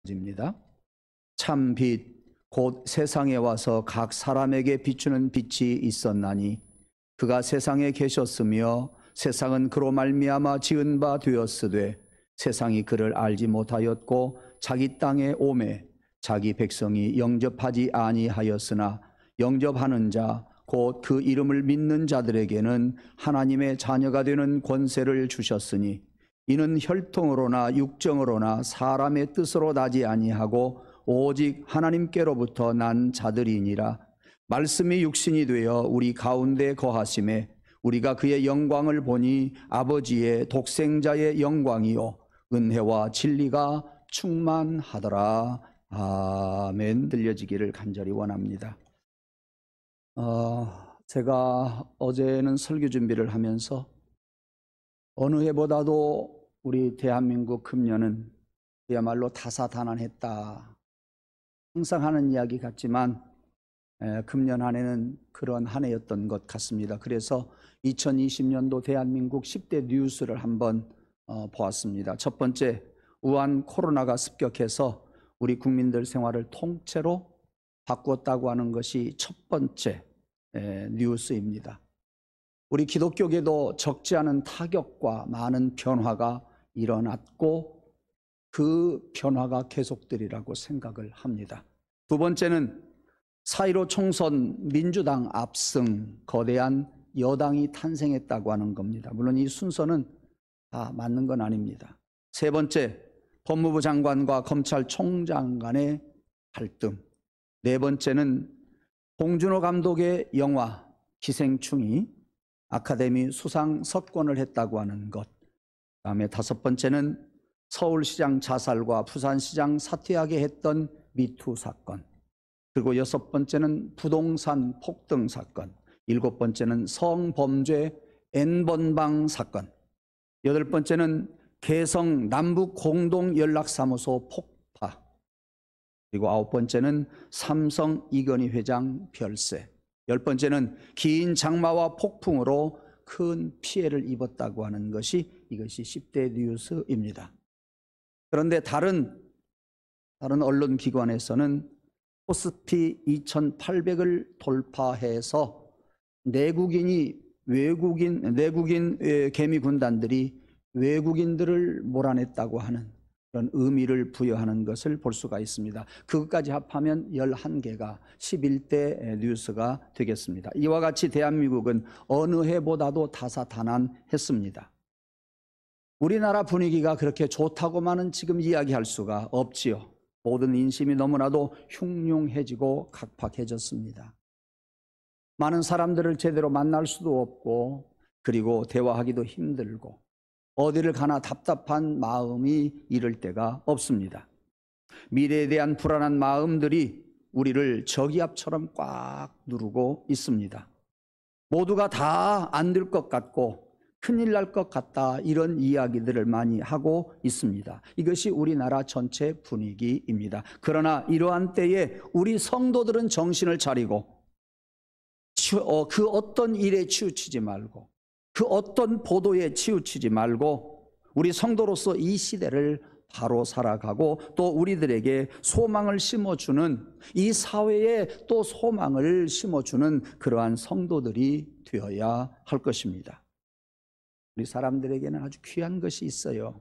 입니다. 참 빛 곧 세상에 와서 각 사람에게 비추는 빛이 있었나니 그가 세상에 계셨으며 세상은 그로 말미암아 지은 바 되었으되 세상이 그를 알지 못하였고 자기 땅에 오매 자기 백성이 영접하지 아니하였으나 영접하는 자 곧 그 이름을 믿는 자들에게는 하나님의 자녀가 되는 권세를 주셨으니 이는 혈통으로나 육정으로나 사람의 뜻으로 나지 아니하고 오직 하나님께로부터 난 자들이니라. 말씀이 육신이 되어 우리 가운데 거하심에 우리가 그의 영광을 보니 아버지의 독생자의 영광이요 은혜와 진리가 충만하더라. 아멘. 들려지기를 간절히 원합니다. 제가 어제는 설교 준비를 하면서 어느 해보다도 우리 대한민국 금년은 그야말로 다사다난했다. 항상 하는 이야기 같지만 금년 한 해는 그런 한 해였던 것 같습니다. 그래서 2020년도 대한민국 10대 뉴스를 한번 보았습니다. 첫 번째, 우한 코로나가 습격해서 우리 국민들 생활을 통째로 바꾸었다고 하는 것이 첫 번째 뉴스입니다. 우리 기독교계도 적지 않은 타격과 많은 변화가 일어났고 그 변화가 계속되리라고 생각을 합니다. 두 번째는 4.15 총선 민주당 압승, 거대한 여당이 탄생했다고 하는 겁니다. 물론 이 순서는 다 맞는 건 아닙니다. 세 번째, 법무부 장관과 검찰총장 간의 갈등. 네 번째는 봉준호 감독의 영화 기생충이 아카데미 수상 석권을 했다고 하는 것. 그다음에 다섯 번째는 서울시장 자살과 부산시장 사퇴하게 했던 미투 사건. 그리고 여섯 번째는 부동산 폭등 사건. 일곱 번째는 성범죄 N번방 사건. 여덟 번째는 개성 남북 공동 연락사무소 폭파. 그리고 아홉 번째는 삼성 이건희 회장 별세. 열 번째는 긴 장마와 폭풍으로 큰 피해를 입었다고 하는 것이 이것이 10대 뉴스입니다. 그런데 다른 언론기관에서는 코스피 2800을 돌파해서 내국인 개미 군단들이 외국인들을 몰아냈다고 하는 그런 의미를 부여하는 것을 볼 수가 있습니다. 그것까지 합하면 11개가 11대 뉴스가 되겠습니다. 이와 같이 대한민국은 어느 해보다도 다사다난했습니다. 우리나라 분위기가 그렇게 좋다고만은 지금 이야기할 수가 없지요. 모든 인심이 너무나도 흉흉해지고 각박해졌습니다. 많은 사람들을 제대로 만날 수도 없고 그리고 대화하기도 힘들고 어디를 가나 답답한 마음이 이를 데가 없습니다. 미래에 대한 불안한 마음들이 우리를 저기압처럼 꽉 누르고 있습니다. 모두가 다 안 될 것 같고 큰일 날 것 같다, 이런 이야기들을 많이 하고 있습니다. 이것이 우리나라 전체 분위기입니다. 그러나 이러한 때에 우리 성도들은 정신을 차리고 그 어떤 일에 치우치지 말고 그 어떤 보도에 치우치지 말고 우리 성도로서 이 시대를 바로 살아가고 또 우리들에게 소망을 심어주는, 이 사회에 또 소망을 심어주는 그러한 성도들이 되어야 할 것입니다. 우리 사람들에게는 아주 귀한 것이 있어요.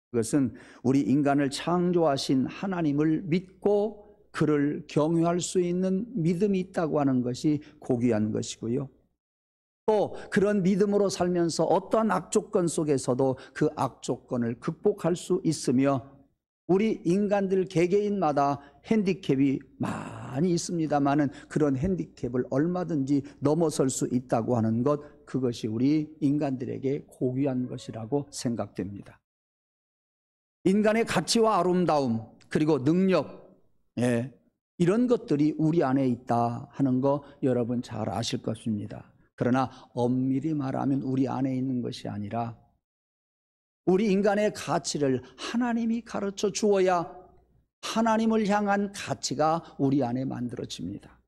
그것은 우리 인간을 창조하신 하나님을 믿고 그를 경외할 수 있는 믿음이 있다고 하는 것이 고귀한 것이고요. 또 그런 믿음으로 살면서 어떠한 악조건 속에서도 그 악조건을 극복할 수 있으며, 우리 인간들 개개인마다 핸디캡이 많이 있습니다마는 그런 핸디캡을 얼마든지 넘어설 수 있다고 하는 것, 그것이 우리 인간들에게 고귀한 것이라고 생각됩니다. 인간의 가치와 아름다움 그리고 능력, 이런 것들이 우리 안에 있다 하는 거 여러분 잘 아실 것입니다. 그러나 엄밀히 말하면 우리 안에 있는 것이 아니라 우리 인간의 가치를 하나님이 가르쳐 주어야 하나님을 향한 가치가 우리 안에 만들어집니다.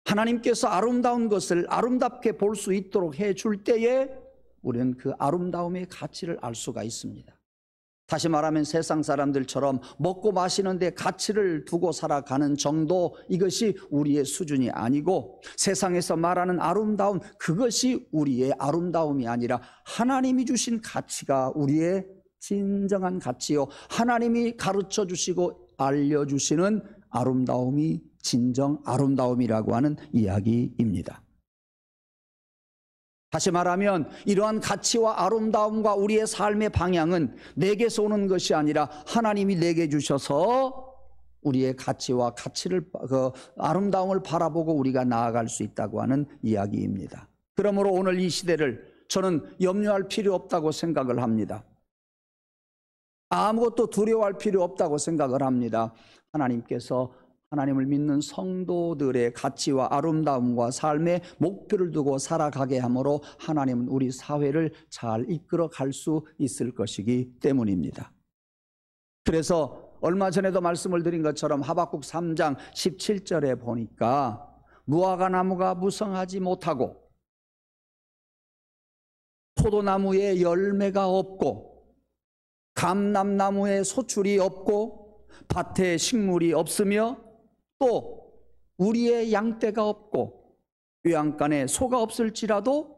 하나님께서 아름다운 것을 아름답게 볼 수 있도록 해줄 때에 우리는 그 아름다움의 가치를 알 수가 있습니다. 다시 말하면 세상 사람들처럼 먹고 마시는 데 가치를 두고 살아가는 정도, 이것이 우리의 수준이 아니고, 세상에서 말하는 아름다움, 그것이 우리의 아름다움이 아니라 하나님이 주신 가치가 우리의 진정한 가치요, 하나님이 가르쳐 주시고 알려주시는 아름다움이 진정 아름다움이라고 하는 이야기입니다. 다시 말하면 이러한 가치와 아름다움과 우리의 삶의 방향은 내게서 오는 것이 아니라 하나님이 내게 주셔서 우리의 가치와 그 아름다움을 바라보고 우리가 나아갈 수 있다고 하는 이야기입니다. 그러므로 오늘 이 시대를 저는 염려할 필요 없다고 생각을 합니다. 아무것도 두려워할 필요 없다고 생각을 합니다. 하나님께서 하나님을 믿는 성도들의 가치와 아름다움과 삶의 목표를 두고 살아가게 하므로 하나님은 우리 사회를 잘 이끌어 갈 수 있을 것이기 때문입니다. 그래서 얼마 전에도 말씀을 드린 것처럼 하박국 3장 17절에 보니까 무화과 나무가 무성하지 못하고 포도나무에 열매가 없고 감람나무에 소출이 없고 밭에 식물이 없으며 또 우리의 양떼가 없고 외양간에 소가 없을지라도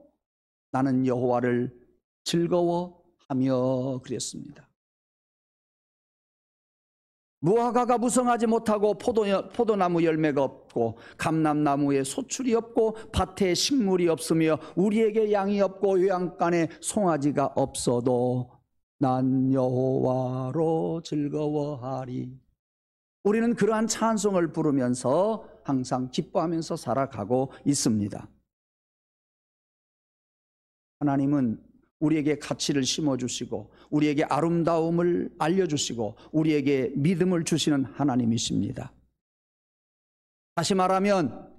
나는 여호와를 즐거워하며 그랬습니다. 무화과가 무성하지 못하고 포도나무 열매가 없고 감람나무에 소출이 없고 밭에 식물이 없으며 우리에게 양이 없고 외양간에 송아지가 없어도 난 여호와로 즐거워하리. 우리는 그러한 찬송을 부르면서 항상 기뻐하면서 살아가고 있습니다. 하나님은 우리에게 가치를 심어주시고 우리에게 아름다움을 알려주시고 우리에게 믿음을 주시는 하나님이십니다. 다시 말하면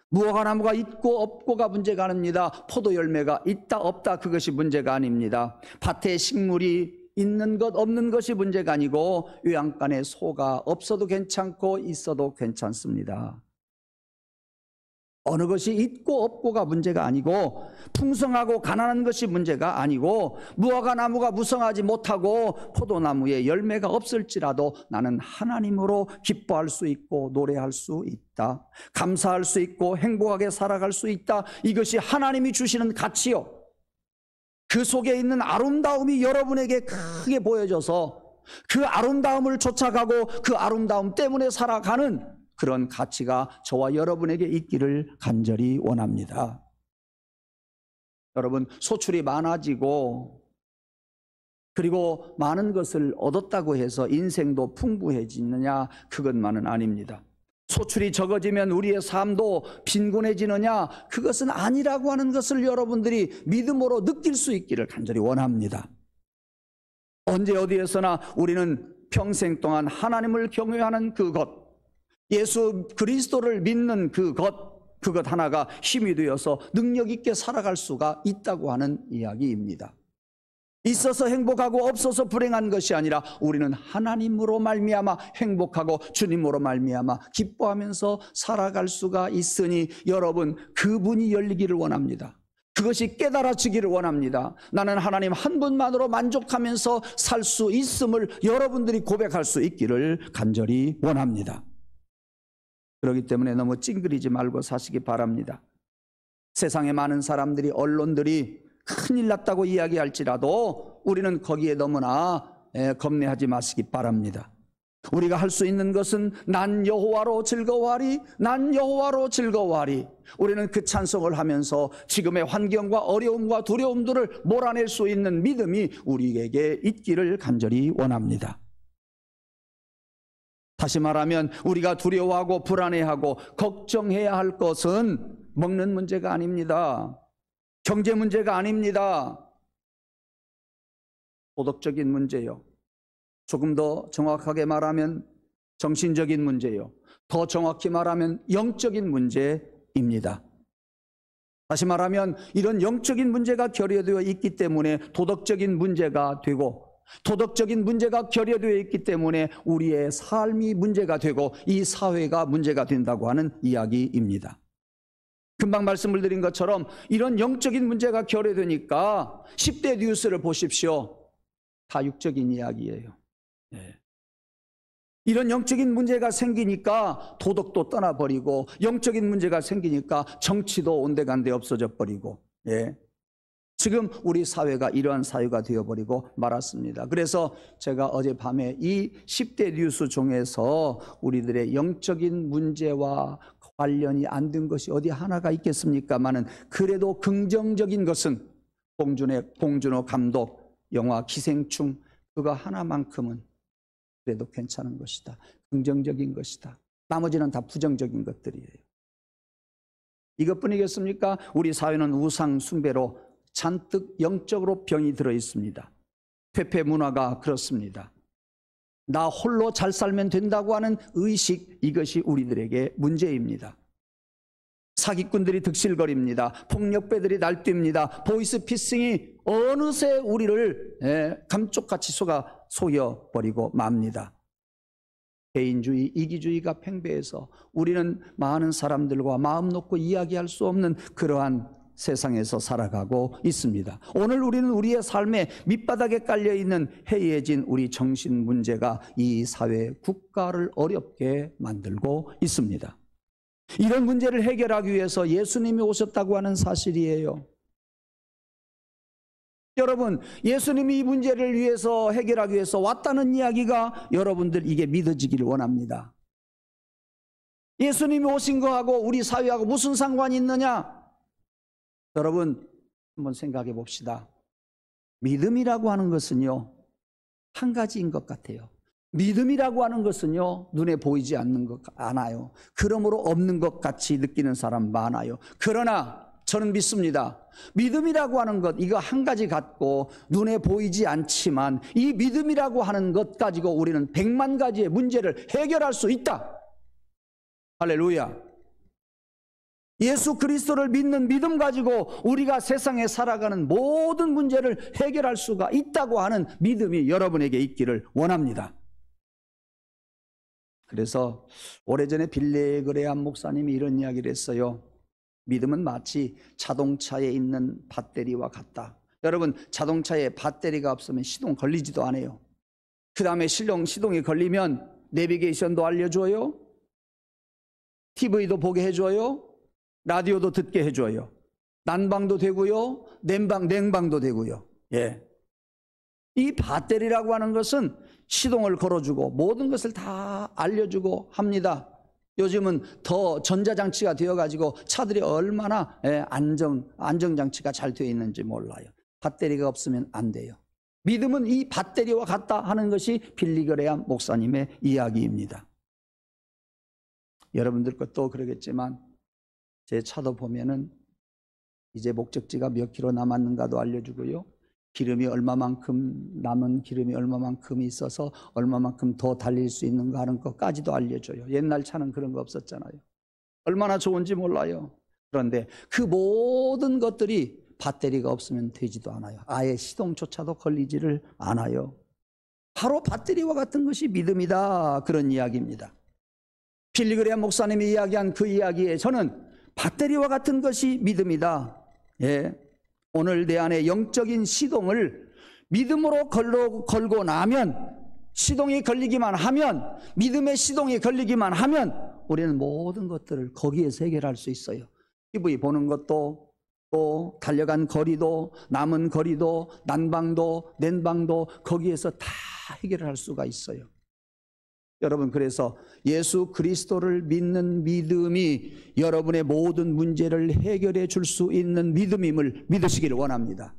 무화과나무가 있고 없고가 문제가 아닙니다. 포도 열매가 있다 없다, 그것이 문제가 아닙니다. 밭에 식물이 있는 것 없는 것이 문제가 아니고 외양간에 소가 없어도 괜찮고 있어도 괜찮습니다. 어느 것이 있고 없고가 문제가 아니고 풍성하고 가난한 것이 문제가 아니고 무화과 나무가 무성하지 못하고 포도나무에 열매가 없을지라도 나는 하나님으로 기뻐할 수 있고 노래할 수 있다, 감사할 수 있고 행복하게 살아갈 수 있다. 이것이 하나님이 주시는 가치요, 그 속에 있는 아름다움이 여러분에게 크게 보여져서 그 아름다움을 쫓아가고 그 아름다움 때문에 살아가는 그런 가치가 저와 여러분에게 있기를 간절히 원합니다. 여러분, 소출이 많아지고 그리고 많은 것을 얻었다고 해서 인생도 풍부해지느냐, 그것만은 아닙니다. 소출이 적어지면 우리의 삶도 빈곤해지느냐, 그것은 아니라고 하는 것을 여러분들이 믿음으로 느낄 수 있기를 간절히 원합니다. 언제 어디에서나 우리는 평생 동안 하나님을 경외하는 그것, 예수 그리스도를 믿는 그것 하나가 힘이 되어서 능력 있게 살아갈 수가 있다고 하는 이야기입니다. 있어서 행복하고 없어서 불행한 것이 아니라 우리는 하나님으로 말미암아 행복하고 주님으로 말미암아 기뻐하면서 살아갈 수가 있으니 여러분, 그분이 열리기를 원합니다. 그것이 깨달아지기를 원합니다. 나는 하나님 한 분만으로 만족하면서 살 수 있음을 여러분들이 고백할 수 있기를 간절히 원합니다. 그렇기 때문에 너무 찡그리지 말고 사시기 바랍니다. 세상에 많은 사람들이, 언론들이 큰일 났다고 이야기할지라도 우리는 거기에 너무나 겁내하지 마시기 바랍니다. 우리가 할 수 있는 것은 난 여호와로 즐거워하리, 난 여호와로 즐거워하리. 우리는 그 찬송을 하면서 지금의 환경과 어려움과 두려움들을 몰아낼 수 있는 믿음이 우리에게 있기를 간절히 원합니다. 다시 말하면 우리가 두려워하고 불안해하고 걱정해야 할 것은 먹는 문제가 아닙니다. 경제 문제가 아닙니다. 도덕적인 문제요. 조금 더 정확하게 말하면 정신적인 문제요. 더 정확히 말하면 영적인 문제입니다. 다시 말하면 이런 영적인 문제가 결여되어 있기 때문에 도덕적인 문제가 되고, 도덕적인 문제가 결여되어 있기 때문에 우리의 삶이 문제가 되고 이 사회가 문제가 된다고 하는 이야기입니다. 금방 말씀을 드린 것처럼 이런 영적인 문제가 결여되니까 10대 뉴스를 보십시오. 다 육적인 이야기예요. 예. 이런 영적인 문제가 생기니까 도덕도 떠나버리고, 영적인 문제가 생기니까 정치도 온데간데 없어져 버리고, 예. 지금 우리 사회가 이러한 사회가 되어버리고 말았습니다. 그래서 제가 어젯밤에 이 10대 뉴스 중에서 우리들의 영적인 문제와 관련이 안 된 것이 어디 하나가 있겠습니까마는, 그래도 긍정적인 것은 봉준호 감독 영화 기생충, 그거 하나만큼은 그래도 괜찮은 것이다. 긍정적인 것이다. 나머지는 다 부정적인 것들이에요. 이것뿐이겠습니까? 우리 사회는 우상 숭배로 잔뜩 영적으로 병이 들어 있습니다. 퇴폐 문화가 그렇습니다. 나 홀로 잘 살면 된다고 하는 의식, 이것이 우리들에게 문제입니다. 사기꾼들이 득실거립니다. 폭력배들이 날뜁니다. 보이스피싱이 어느새 우리를 감쪽같이 속여버리고 맙니다. 개인주의, 이기주의가 팽배해서 우리는 많은 사람들과 마음 놓고 이야기할 수 없는 그러한 세상에서 살아가고 있습니다. 오늘 우리는 우리의 삶에 밑바닥에 깔려있는 해이해진 우리 정신 문제가 이 사회, 국가를 어렵게 만들고 있습니다. 이런 문제를 해결하기 위해서 예수님이 오셨다고 하는 사실이에요. 여러분, 예수님이 이 문제를 위해서 해결하기 위해서 왔다는 이야기가 여러분들 이게 믿어지기를 원합니다. 예수님이 오신 거하고 우리 사회하고 무슨 상관이 있느냐? 여러분, 한번 생각해 봅시다. 믿음이라고 하는 것은요, 한 가지인 것 같아요. 믿음이라고 하는 것은요, 눈에 보이지 않아요. 그러므로 없는 것 같이 느끼는 사람 많아요. 그러나 저는 믿습니다. 믿음이라고 하는 것, 이거 한 가지 갖고 눈에 보이지 않지만 이 믿음이라고 하는 것 가지고 우리는 100만 가지의 문제를 해결할 수 있다. 할렐루야. 예수 그리스도를 믿는 믿음 가지고 우리가 세상에 살아가는 모든 문제를 해결할 수가 있다고 하는 믿음이 여러분에게 있기를 원합니다. 그래서 오래전에 빌레 그레암 목사님이 이런 이야기를 했어요. 믿음은 마치 자동차에 있는 배터리와 같다. 여러분, 자동차에 배터리가 없으면 시동 걸리지도 않아요. 그 다음에 시동이 걸리면 내비게이션도 알려줘요, TV도 보게 해줘요, 라디오도 듣게 해줘요, 난방도 되고요, 냉방도 되고요. 예. 이 배터리라고 하는 것은 시동을 걸어주고 모든 것을 다 알려주고 합니다. 요즘은 더 전자장치가 되어가지고 차들이 얼마나 안정장치가 잘 되어 있는지 몰라요. 배터리가 없으면 안 돼요. 믿음은 이 배터리와 같다 하는 것이 빌리 그레암 목사님의 이야기입니다. 여러분들 것도 그러겠지만 제 차도 보면은 이제 목적지가 몇 킬로 남았는가도 알려주고요, 기름이 얼마만큼 남은 기름이 얼마만큼 있어서 얼마만큼 더 달릴 수 있는가 하는 것까지도 알려줘요. 옛날 차는 그런 거 없었잖아요. 얼마나 좋은지 몰라요. 그런데 그 모든 것들이 배터리가 없으면 되지도 않아요. 아예 시동조차도 걸리지를 않아요. 바로 배터리와 같은 것이 믿음이다, 그런 이야기입니다. 빌리 그레암 목사님이 이야기한 그 이야기에 저는 배터리와 같은 것이 믿음이다. 예. 오늘 내 안에 영적인 시동을 믿음으로 걸고 나면, 시동이 걸리기만 하면, 믿음의 시동이 걸리기만 하면 우리는 모든 것들을 거기에서 해결할 수 있어요. TV 보는 것도, 또 달려간 거리도, 남은 거리도, 난방도, 냉방도 거기에서 다 해결을 할 수가 있어요. 여러분, 그래서 예수 그리스도를 믿는 믿음이 여러분의 모든 문제를 해결해 줄 수 있는 믿음임을 믿으시기를 원합니다.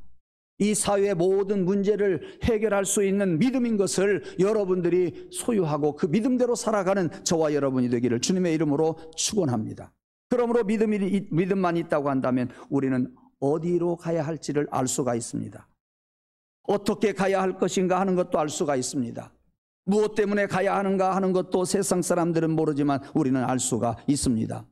이 사회의 모든 문제를 해결할 수 있는 믿음인 것을 여러분들이 소유하고 그 믿음대로 살아가는 저와 여러분이 되기를 주님의 이름으로 축원합니다. 그러므로 믿음만 있다고 한다면 우리는 어디로 가야 할지를 알 수가 있습니다. 어떻게 가야 할 것인가 하는 것도 알 수가 있습니다. 무엇 때문에 가야 하는가 하는 것도 세상 사람들은 모르지만 우리는 알 수가 있습니다.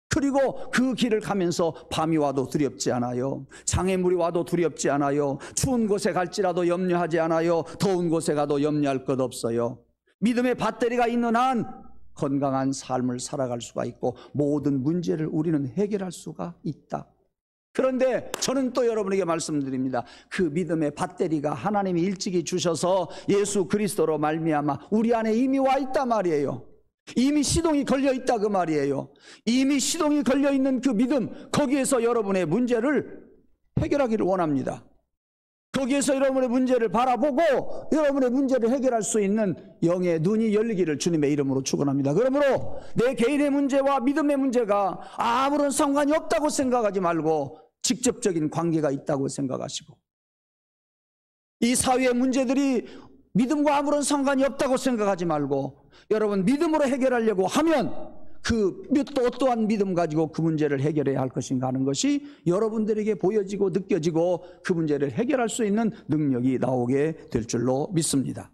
그리고 그 길을 가면서 밤이 와도 두렵지 않아요. 장애물이 와도 두렵지 않아요. 추운 곳에 갈지라도 염려하지 않아요. 더운 곳에 가도 염려할 것 없어요. 믿음의 배터리가 있는 한 건강한 삶을 살아갈 수가 있고 모든 문제를 우리는 해결할 수가 있다. 그런데 저는 또 여러분에게 말씀드립니다. 그 믿음의 밧데리가 하나님이 일찍이 주셔서 예수 그리스도로 말미암아 우리 안에 이미 와 있단 말이에요. 이미 시동이 걸려 있다 그 말이에요. 이미 시동이 걸려 있는 그 믿음, 거기에서 여러분의 문제를 해결하기를 원합니다. 거기에서 여러분의 문제를 바라보고 여러분의 문제를 해결할 수 있는 영의 눈이 열리기를 주님의 이름으로 축원합니다. 그러므로 내 개인의 문제와 믿음의 문제가 아무런 상관이 없다고 생각하지 말고 직접적인 관계가 있다고 생각하시고, 이 사회의 문제들이 믿음과 아무런 상관이 없다고 생각하지 말고 여러분 믿음으로 해결하려고 하면 그 어떠한 믿음 가지고 그 문제를 해결해야 할 것인가 하는 것이 여러분들에게 보여지고 느껴지고 그 문제를 해결할 수 있는 능력이 나오게 될 줄로 믿습니다.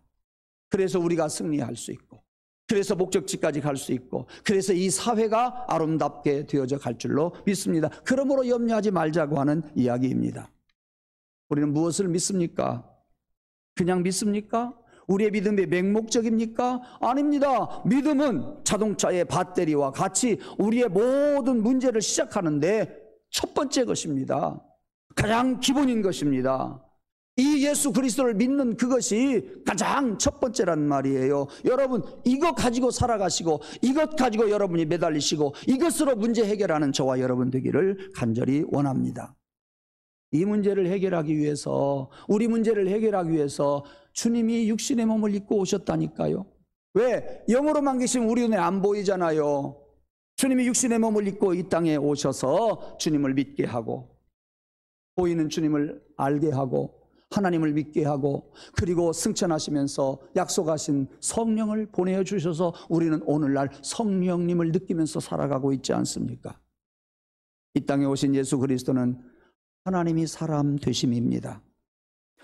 그래서 우리가 승리할 수 있고, 그래서 목적지까지 갈 수 있고, 그래서 이 사회가 아름답게 되어져 갈 줄로 믿습니다. 그러므로 염려하지 말자고 하는 이야기입니다. 우리는 무엇을 믿습니까? 그냥 믿습니까? 우리의 믿음이 맹목적입니까? 아닙니다. 믿음은 자동차의 배터리와 같이 우리의 모든 문제를 시작하는데 첫 번째 것입니다. 가장 기본인 것입니다. 이 예수 그리스도를 믿는 그것이 가장 첫 번째란 말이에요. 여러분, 이것 가지고 살아가시고 이것 가지고 여러분이 매달리시고 이것으로 문제 해결하는 저와 여러분 되기를 간절히 원합니다. 이 문제를 해결하기 위해서, 우리 문제를 해결하기 위해서 주님이 육신의 몸을 입고 오셨다니까요. 왜? 영으로만 계시면 우리 눈에 안 보이잖아요. 주님이 육신의 몸을 입고 이 땅에 오셔서 주님을 믿게 하고, 보이는 주님을 알게 하고, 하나님을 믿게 하고, 그리고 승천하시면서 약속하신 성령을 보내주셔서 우리는 오늘날 성령님을 느끼면서 살아가고 있지 않습니까? 이 땅에 오신 예수 그리스도는 하나님이 사람 되심입니다.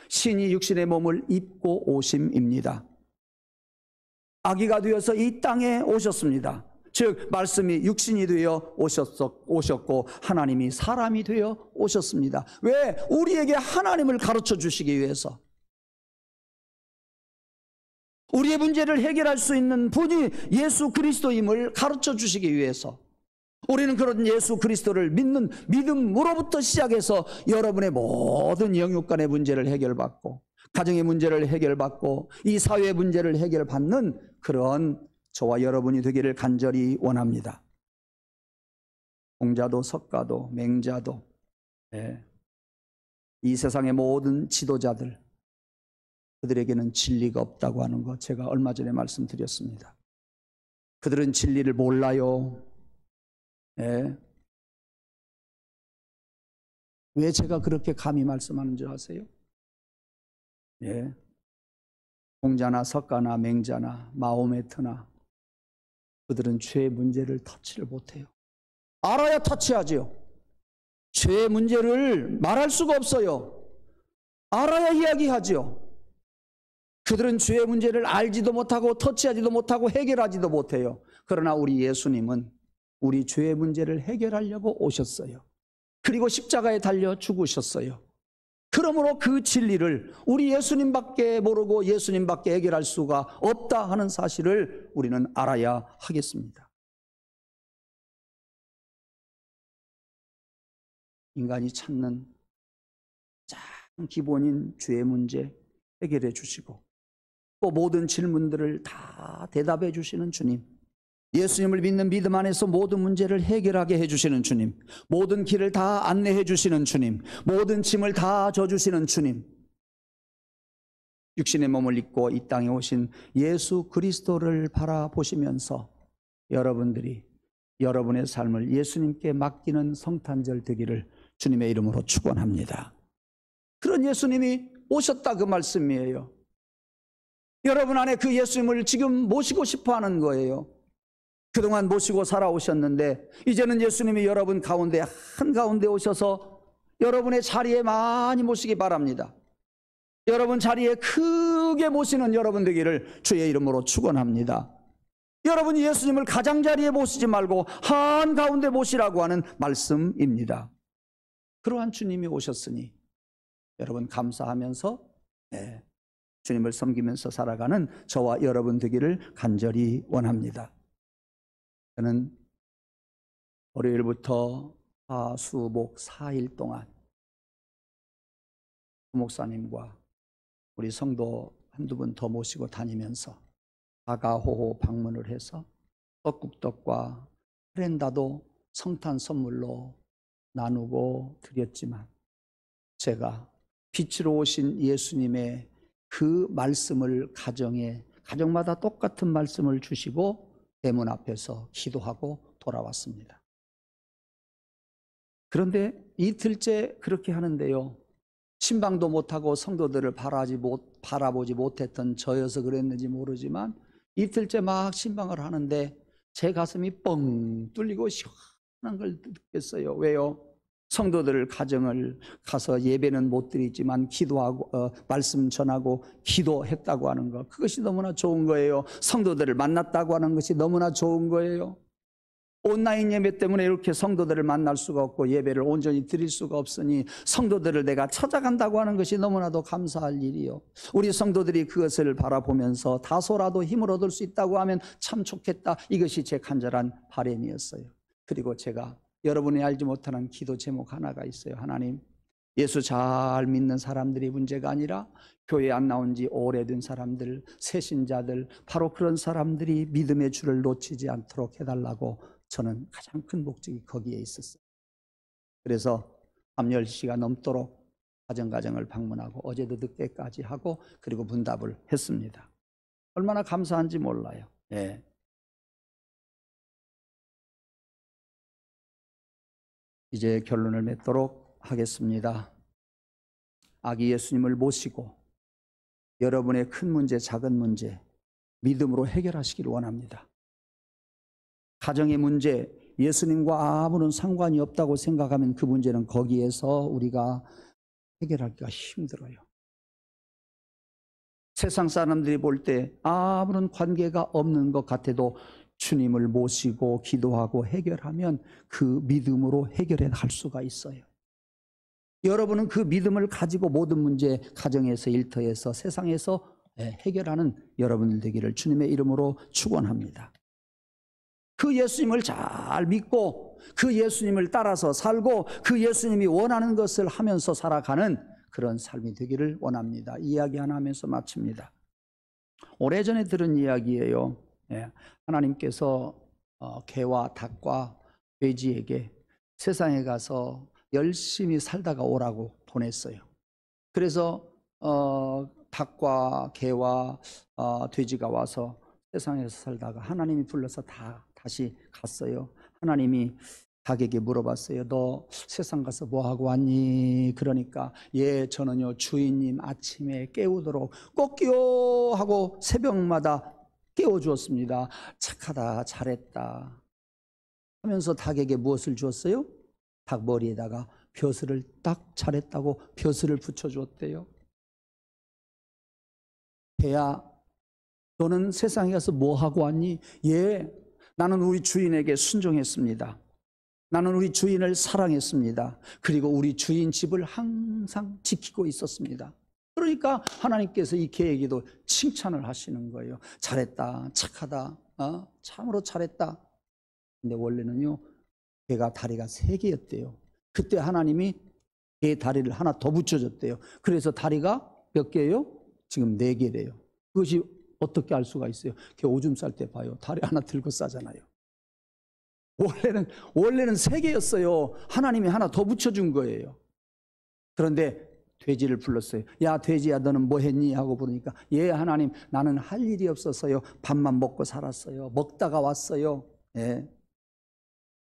신이 육신의 몸을 입고 오심입니다. 아기가 되어서 이 땅에 오셨습니다. 즉 말씀이 육신이 되어 오셨고 하나님이 사람이 되어 오셨습니다. 왜? 우리에게 하나님을 가르쳐 주시기 위해서, 우리의 문제를 해결할 수 있는 분이 예수 그리스도임을 가르쳐 주시기 위해서, 우리는 그런 예수 그리스도를 믿는 믿음으로부터 시작해서 여러분의 모든 영육 간의 문제를 해결받고, 가정의 문제를 해결받고, 이 사회의 문제를 해결받는 그런 저와 여러분이 되기를 간절히 원합니다. 공자도 석가도 맹자도, 이 세상의 모든 지도자들, 그들에게는 진리가 없다고 하는 것 제가 얼마 전에 말씀드렸습니다. 그들은 진리를 몰라요. 왜 제가 그렇게 감히 말씀하는 줄 아세요? 공자나 석가나 맹자나 마호메트나 그들은 죄의 문제를 터치를 못해요. 알아야 터치하지요. 죄의 문제를 말할 수가 없어요. 알아야 이야기하지요. 그들은 죄의 문제를 알지도 못하고 터치하지도 못하고 해결하지도 못해요. 그러나 우리 예수님은 우리 죄의 문제를 해결하려고 오셨어요. 그리고 십자가에 달려 죽으셨어요. 그러므로 그 진리를 우리 예수님밖에 모르고 예수님밖에 해결할 수가 없다 하는 사실을 우리는 알아야 하겠습니다. 인간이 찾는 가장 기본인 죄의 문제 해결해 주시고, 또 모든 질문들을 다 대답해 주시는 주님, 예수님을 믿는 믿음 안에서 모든 문제를 해결하게 해주시는 주님, 모든 길을 다 안내해 주시는 주님, 모든 짐을 다 져주시는 주님, 육신의 몸을 입고 이 땅에 오신 예수 그리스도를 바라보시면서 여러분들이 여러분의 삶을 예수님께 맡기는 성탄절 되기를 주님의 이름으로 축원합니다. 그런 예수님이 오셨다 그 말씀이에요. 여러분 안에 그 예수님을 지금 모시고 싶어 하는 거예요. 그동안 모시고 살아오셨는데 이제는 예수님이 여러분 가운데 한가운데 오셔서 여러분의 자리에 많이 모시기 바랍니다. 여러분 자리에 크게 모시는 여러분 되기를 주의 이름으로 축원합니다. 여러분이 예수님을 가장자리에 모시지 말고 한가운데 모시라고 하는 말씀입니다. 그러한 주님이 오셨으니 여러분 감사하면서 주님을 섬기면서 살아가는 저와 여러분 되기를 간절히 원합니다. 저는 월요일부터 수목 4일 동안 목사님과 우리 성도 한두 분 더 모시고 다니면서 다가호호 방문을 해서 떡국떡과 프렌다도 성탄 선물로 나누고 드렸지만, 제가 빛으로 오신 예수님의 그 말씀을 가정마다 똑같은 말씀을 주시고 대문 앞에서 기도하고 돌아왔습니다. 그런데 이틀째 그렇게 하는데요, 신방도 못하고 성도들을 바라보지 못했던 저여서 그랬는지 모르지만 이틀째 막 신방을 하는데 제 가슴이 뻥 뚫리고 시원한 걸 느꼈어요. 왜요? 성도들 가정을 가서 예배는 못 드리지만 기도하고 말씀 전하고 기도했다고 하는 것, 그것이 너무나 좋은 거예요. 성도들을 만났다고 하는 것이 너무나 좋은 거예요. 온라인 예배 때문에 이렇게 성도들을 만날 수가 없고 예배를 온전히 드릴 수가 없으니 성도들을 내가 찾아간다고 하는 것이 너무나도 감사할 일이요. 우리 성도들이 그것을 바라보면서 다소라도 힘을 얻을 수 있다고 하면 참 좋겠다. 이것이 제 간절한 바람이었어요. 그리고 제가 여러분이 알지 못하는 기도 제목 하나가 있어요. 하나님, 예수 잘 믿는 사람들이 문제가 아니라 교회 안 나온 지 오래된 사람들, 새신자들, 바로 그런 사람들이 믿음의 줄을 놓치지 않도록 해달라고 저는 가장 큰 목적이 거기에 있었어요. 그래서 밤 10시가 넘도록 가정을 방문하고 어제도 늦게까지 하고 그리고 문답을 했습니다. 얼마나 감사한지 몰라요. 예. 이제 결론을 맺도록 하겠습니다. 아기 예수님을 모시고 여러분의 큰 문제, 작은 문제 믿음으로 해결하시기를 원합니다. 가정의 문제, 예수님과 아무런 상관이 없다고 생각하면 그 문제는 거기에서 우리가 해결하기가 힘들어요. 세상 사람들이 볼 때 아무런 관계가 없는 것 같아도 주님을 모시고 기도하고 해결하면 그 믿음으로 해결해 갈 수가 있어요. 여러분은 그 믿음을 가지고 모든 문제, 가정에서, 일터에서, 세상에서 해결하는 여러분들 되기를 주님의 이름으로 축원합니다. 그 예수님을 잘 믿고 그 예수님을 따라서 살고 그 예수님이 원하는 것을 하면서 살아가는 그런 삶이 되기를 원합니다. 이야기 하나 하면서 마칩니다. 오래전에 들은 이야기예요. 하나님께서 개와 닭과 돼지에게 세상에 가서 열심히 살다가 오라고 보냈어요. 그래서 닭과 개와 돼지가 와서 세상에서 살다가 하나님이 불러서 다시 갔어요. 하나님이 닭에게 물어봤어요. 너 세상 가서 뭐하고 왔니? 그러니까 저는요 주인님 아침에 깨우도록 꼭 깨워 하고 새벽마다 깨워주었습니다. 착하다, 잘했다 하면서 닭에게 무엇을 주었어요? 닭 머리에다가 벼슬을 딱 잘했다고 벼슬을 붙여주었대요. 개야, 너는 세상에 가서 뭐하고 왔니? 나는 우리 주인에게 순종했습니다. 나는 우리 주인을 사랑했습니다. 그리고 우리 주인 집을 항상 지키고 있었습니다. 그러니까 하나님께서 이 개에게도 칭찬을 하시는 거예요. 잘했다, 착하다, 참으로 잘했다. 근데 원래는요 개가 다리가 3개였대요. 그때 하나님이 개 다리를 하나 더 붙여줬대요. 그래서 다리가 몇 개예요? 지금 4개래요. 그것이 어떻게 알 수가 있어요? 개 오줌 쌀 때 봐요. 다리 하나 들고 싸잖아요. 원래는 3개였어요. 하나님이 하나 더 붙여준 거예요. 그런데 돼지를 불렀어요. 야 돼지야, 너는 뭐 했니? 하고 부르니까 하나님, 나는 할 일이 없어서요 밥만 먹고 살았어요. 먹다가 왔어요.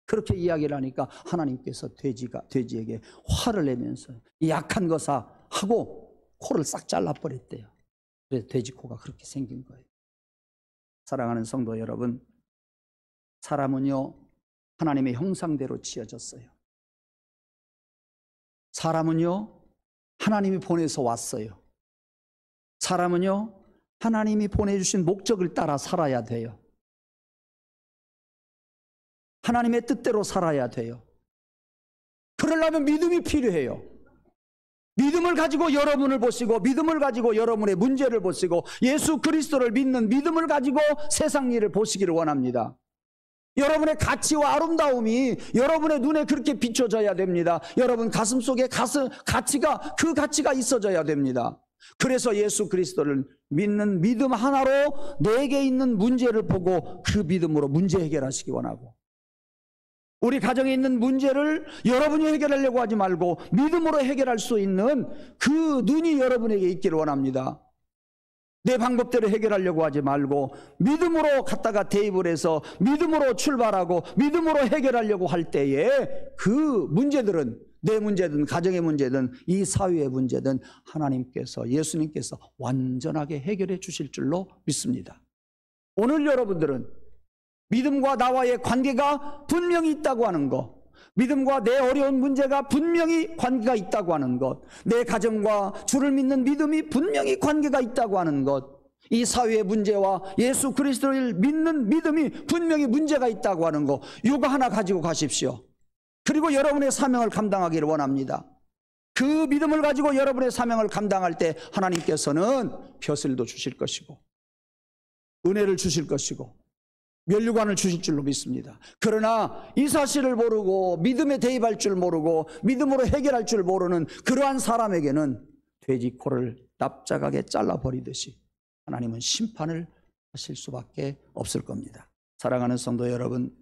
그렇게 이야기를 하니까 하나님께서 돼지에게 화를 내면서 약한 거사 하고 코를 싹 잘라버렸대요. 그래서 돼지 코가 그렇게 생긴 거예요. 사랑하는 성도 여러분, 사람은요 하나님의 형상대로 지어졌어요. 사람은요 하나님이 보내서 왔어요. 사람은요 하나님이 보내주신 목적을 따라 살아야 돼요. 하나님의 뜻대로 살아야 돼요. 그러려면 믿음이 필요해요. 믿음을 가지고 여러분을 보시고 믿음을 가지고 여러분의 문제를 보시고 예수 그리스도를 믿는 믿음을 가지고 세상 일을 보시기를 원합니다. 여러분의 가치와 아름다움이 여러분의 눈에 그렇게 비춰져야 됩니다. 여러분 가슴 속에 그 가치가 있어져야 됩니다. 그래서 예수 그리스도를 믿는 믿음 하나로 내게 있는 문제를 보고 그 믿음으로 문제 해결하시기 원하고, 우리 가정에 있는 문제를 여러분이 해결하려고 하지 말고 믿음으로 해결할 수 있는 그 눈이 여러분에게 있기를 원합니다. 내 방법대로 해결하려고 하지 말고 믿음으로 갔다가 대입을 해서 믿음으로 출발하고 믿음으로 해결하려고 할 때에 그 문제들은, 내 문제든 가정의 문제든 이 사회의 문제든 하나님께서, 예수님께서 완전하게 해결해 주실 줄로 믿습니다. 오늘 여러분들은 믿음과 나와의 관계가 분명히 있다고 하는 것, 믿음과 내 어려운 문제가 분명히 관계가 있다고 하는 것, 내 가정과 주를 믿는 믿음이 분명히 관계가 있다고 하는 것, 이 사회의 문제와 예수 그리스도를 믿는 믿음이 분명히 문제가 있다고 하는 것, 이거 하나 가지고 가십시오. 그리고 여러분의 사명을 감당하기를 원합니다. 그 믿음을 가지고 여러분의 사명을 감당할 때 하나님께서는 벼슬도 주실 것이고 은혜를 주실 것이고 면류관을 주실 줄로 믿습니다. 그러나 이 사실을 모르고 믿음에 대입할 줄 모르고 믿음으로 해결할 줄 모르는 그러한 사람에게는 돼지 코를 납작하게 잘라버리듯이 하나님은 심판을 하실 수밖에 없을 겁니다. 사랑하는 성도 여러분,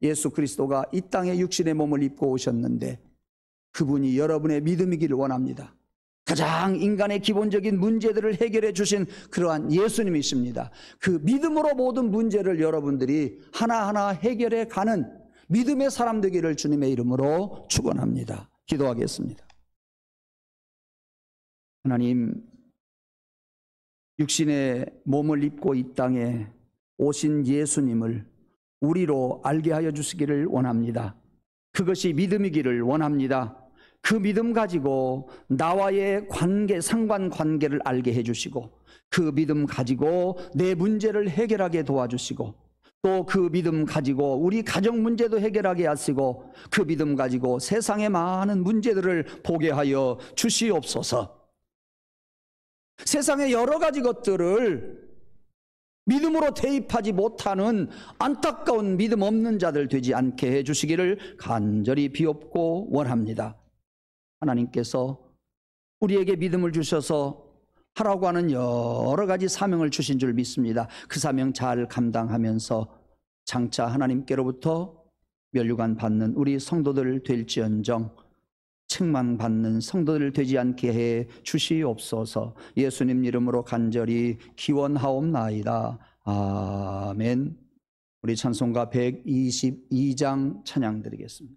예수 그리스도가 이 땅에 육신의 몸을 입고 오셨는데 그분이 여러분의 믿음이기를 원합니다. 가장 인간의 기본적인 문제들을 해결해 주신 그러한 예수님이십니다. 그 믿음으로 모든 문제를 여러분들이 하나하나 해결해 가는 믿음의 사람 되기를 주님의 이름으로 축원합니다. 기도하겠습니다. 하나님, 육신의 몸을 입고 이 땅에 오신 예수님을 우리로 알게 하여 주시기를 원합니다. 그것이 믿음이기를 원합니다. 그 믿음 가지고 나와의 관계, 상관관계를 알게 해주시고 그 믿음 가지고 내 문제를 해결하게 도와주시고 또 그 믿음 가지고 우리 가정 문제도 해결하게 하시고 그 믿음 가지고 세상의 많은 문제들을 보게 하여 주시옵소서. 세상의 여러 가지 것들을 믿음으로 대입하지 못하는 안타까운 믿음 없는 자들 되지 않게 해주시기를 간절히 비옵고 원합니다. 하나님께서 우리에게 믿음을 주셔서 하라고 하는 여러 가지 사명을 주신 줄 믿습니다. 그 사명 잘 감당하면서 장차 하나님께로부터 면류관 받는 우리 성도들 될지언정 책망받는 성도들 되지 않게 해 주시옵소서. 예수님 이름으로 간절히 기원하옵나이다. 아멘. 우리 찬송가 122장 찬양 드리겠습니다.